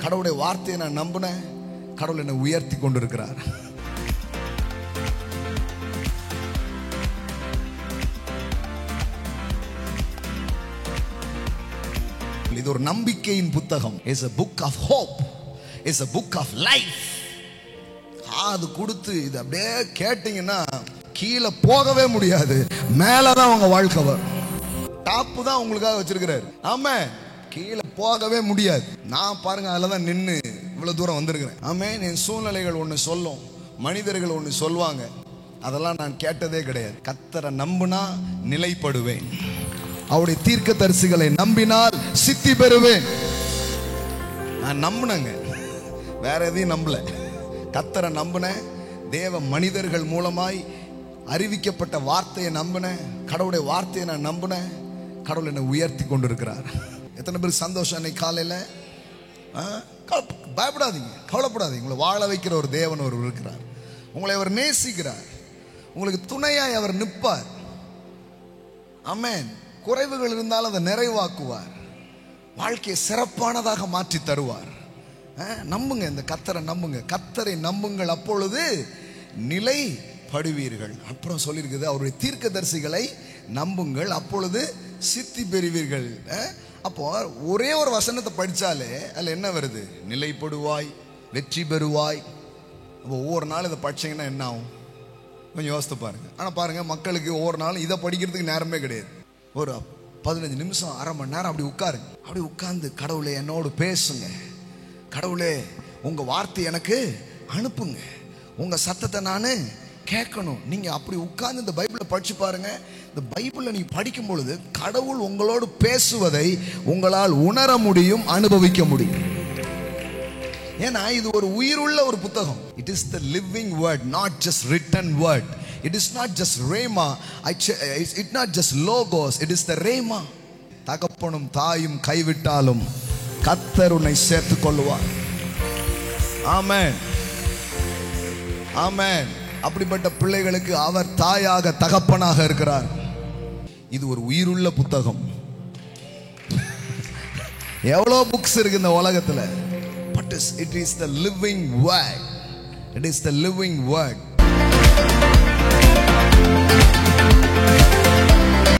கடவுளுடைய வார்த்தையை நான் நம்பினேன். கடவுள் என்னை உயர்த்தி கொண்டிருக்கிறார். இது ஒரு நம்பிக்கையின் புத்தகம். It's a book of hope. It's a book of life. அது கொடுத்து இது அப்படியே கேட்டீங்கன்னா கீழே போகவே முடியாது. மேலதான் உங்க வாழ்க்கை வரும். டாப்பு தான் உங்களுக்காக வச்சிருக்கிறாரு. ஆமா, கீழே போகவே முடியாது. நான் பாருங்க அதுலதான் நின்று இவ்வளவு தூரம் வந்திருக்கிறேன். ஆமே, என் சூழ்நிலைகள் ஒண்ணு சொல்லும், மனிதர்கள் ஒண்ணு சொல்லுவாங்க, அதெல்லாம் நான் கேட்டதே கிடையாது. கர்த்தரை நம்பினா நிலைப்படுவேன். அவருடைய தீர்க்கதரிசிகளை நம்பினால் சித்தி பெறுவேன். நான் நம்பினேங்க, வேற எதையும் நம்பல. கர்த்தரை நம்பினேன். தேவ மனிதர்கள் மூலமாய் அறிவிக்கப்பட்ட வார்த்தையை நம்பினேன். கடவுளுடைய வார்த்தையை நான் நம்பினேன். கடவுள் என்னை உயர்த்தி கொண்டிருக்கிறார். எத்தனை பேருக்கு சந்தோஷம் இன்னைக்கு காலையில்? பயப்படாதீங்க, கவலைப்படாதீங்க. உங்களை வாழ வைக்கிற ஒரு தேவன் ஒருவர் இருக்கிறார். உங்களை அவர் நேசிக்கிறார். உங்களுக்கு துணையாய் அவர் நிற்பார். ஆமென். குறைவுகள் இருந்தாலும் அதை நிறைவாக்குவார். வாழ்க்கையை சிறப்பானதாக மாற்றி தருவார். நம்புங்க, இந்த கர்த்தரை நம்புங்க. கர்த்தரை நம்புங்கள், அப்பொழுது நிலைப்படுவீர்கள். அப்புறம் சொல்லியிருக்குது, அவருடைய தீர்க்கதரிசிகளை நம்புங்கள், அப்பொழுது சித்தி பெறுவீர்கள். அப்போ ஒரே ஒரு வசனத்தை படிச்சாலே அதுல என்ன வருது? நிலைப்படுவாய், வெற்றி பெறுவாய். அப்போ ஒவ்வொரு நாள் இதை படிச்சீங்கன்னா என்ன ஆகும்? கொஞ்சம் யோசித்து பாருங்க. ஆனா பாருங்க, மக்களுக்கு ஒவ்வொரு நாளும் இதை படிக்கிறதுக்கு நேரமே கிடையாது. ஒரு 15 நிமிஷம், அரை மணி நேரம் அப்படி உட்காருங்க. அப்படி உட்கார்ந்து, கடவுளே என்னோடு பேசுங்க, கடவுளே உங்க வார்த்தை எனக்கு அனுப்புங்க, உங்க சத்தத்தை நான் கேட்கணும். நீங்க அப்படி உட்கார்ந்து இந்த பைபிளை படிச்சு பாருங்க. இந்த பைபிளை நீங்க படிக்கும் பொழுது கடவுள் உங்களோடு பேசுவதை உங்களால் உணர முடியும், அனுபவிக்க முடியும். ஏன்னா இது ஒரு உயிருள்ள ஒரு புத்தகம். It is the living word, not just written word. It is not just rhema, it not just logos, it is the rhema. தகப்பனும் தாயும் கைவிட்டாலும் கர்த்தர் உன்னை சேர்த்துக் கொள்வார். ஆமென், ஆமென். அப்படிப்பட்ட பிள்ளைகளுக்கு அவர் தாயாக தகப்பனாக இருக்கிறார். இது ஒரு உயிருள்ள புத்தகம். எவ்வளவு புக்ஸ் இருக்கு இந்த உலகத்துல, but it is the living word. It is the living word.